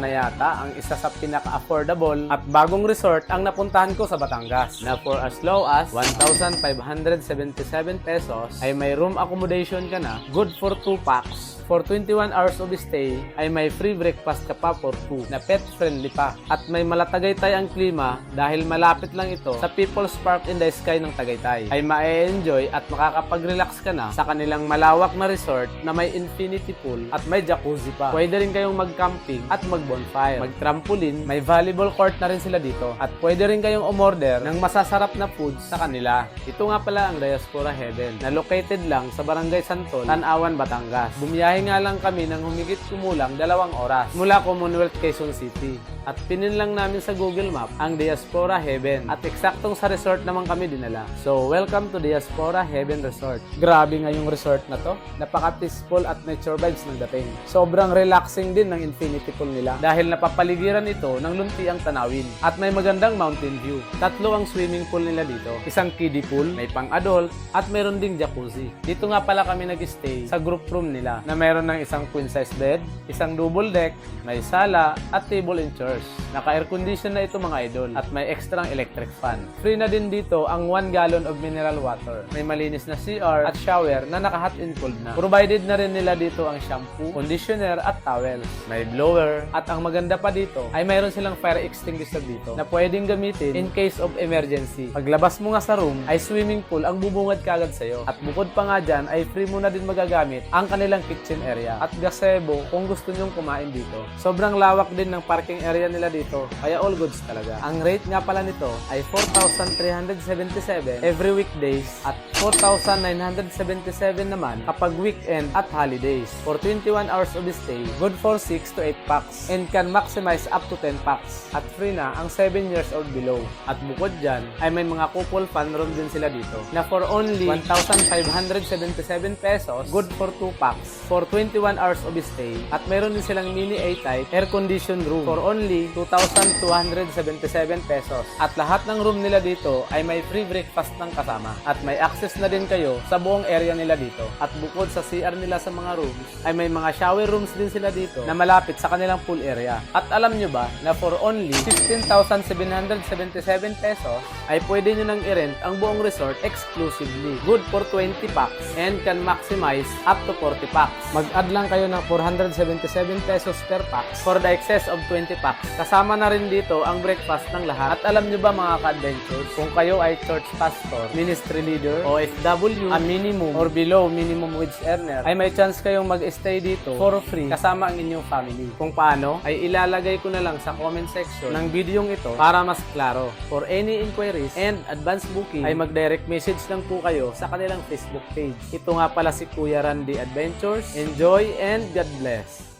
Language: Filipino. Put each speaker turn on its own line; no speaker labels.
na yata ang isa sa pinaka-affordable at bagong resort ang napuntahan ko sa Batangas na for as low as 1,577 pesos ay may room accommodation ka na, good for 2 packs. For 21 hours of stay ay may free breakfast ka pa for 2 na pet friendly pa. At may malatagaytay ang klima dahil malapit lang ito sa People's Park in the Sky ng Tagaytay. Ay ma-enjoy at makakapag-relax ka na sa kanilang malawak na resort na may infinity pool at may jacuzzi pa. Pwede rin kayong mag-camping at mag-bonfire, mag-trampoline, may volleyball court na rin sila dito. At pwede rin kayong umorder ng masasarap na foods sa kanila. Ito nga pala ang Diaspora Heaven na located lang sa Barangay Santol, Tanawan, Batangas. Bumiyahe nga lang kami ng humigit kumulang 2 oras mula Commonwealth, Quezon City. At pinin lang namin sa Google Map ang Diaspora Heaven at eksaktong sa resort naman kami dinala. So, welcome to Diaspora Heaven Resort. Grabe nga yung resort na to. Napaka-peaceful at nature vibes ng dating. Sobrang relaxing din ng infinity pool nila dahil napapaligiran ito ng luntiang tanawin at may magandang mountain view. 3 ang swimming pool nila dito. Isang kiddie pool, may pang-adult at meron ding jacuzzi. Dito nga pala kami nag-stay sa group room nila na meron ng isang queen size bed, isang double deck, may sala at table and chairs. Naka-air condition na ito mga idol at may extra electric fan. Free na din dito ang 1 gallon of mineral water. May malinis na CR at shower na naka-hot and cold na. Provided na rin nila dito ang shampoo, conditioner at towels. May blower at ang maganda pa dito ay mayroon silang fire extinguisher dito na pwedeng gamitin in case of emergency. Paglabas mo nga sa room ay swimming pool ang bubungad kagad sa'yo. At bukod pa nga dyan ay free mo na din magagamit ang kanilang kitchen area at gazebo kung gusto nyong kumain dito. Sobrang lawak din ng parking area nila dito, kaya all goods talaga. Ang rate nga pala nito ay 4,377 every weekdays at 4,977 naman kapag weekend at holidays. For 21 hours of stay, good for 6 to 8 packs and can maximize up to 10 packs at free na ang 7 years old below. At bukod dyan ay may mga couple fun room din sila dito na for only 1,577 pesos, good for 2 packs for 21 hours of stay at meron din silang mini A-type air-conditioned room for only 2,277 pesos. At lahat ng room nila dito ay may free breakfast ng kasama. At may access na din kayo sa buong area nila dito. At bukod sa CR nila sa mga rooms, ay may mga shower rooms din sila dito na malapit sa kanilang pool area. At alam nyo ba na for only 16,777 pesos ay pwede nyo nang i-rent ang buong resort exclusively. Good for 20 packs and can maximize up to 40 packs. Mag-add lang kayo ng 477 pesos per packs for the excess of 20 packs. Kasama na rin dito ang breakfast ng lahat. At alam nyo ba mga ka-adventures, kung kayo ay church pastor, ministry leader, OFW, a minimum or below minimum wage earner, ay may chance kayong mag-stay dito for free kasama ang inyong family. Kung paano, ay ilalagay ko na lang sa comment section ng videong ito para mas klaro. For any inquiries and advance booking, ay mag-direct message lang po kayo sa kanilang Facebook page. Ito nga pala si Kuya Randy Adventures. Enjoy and God bless!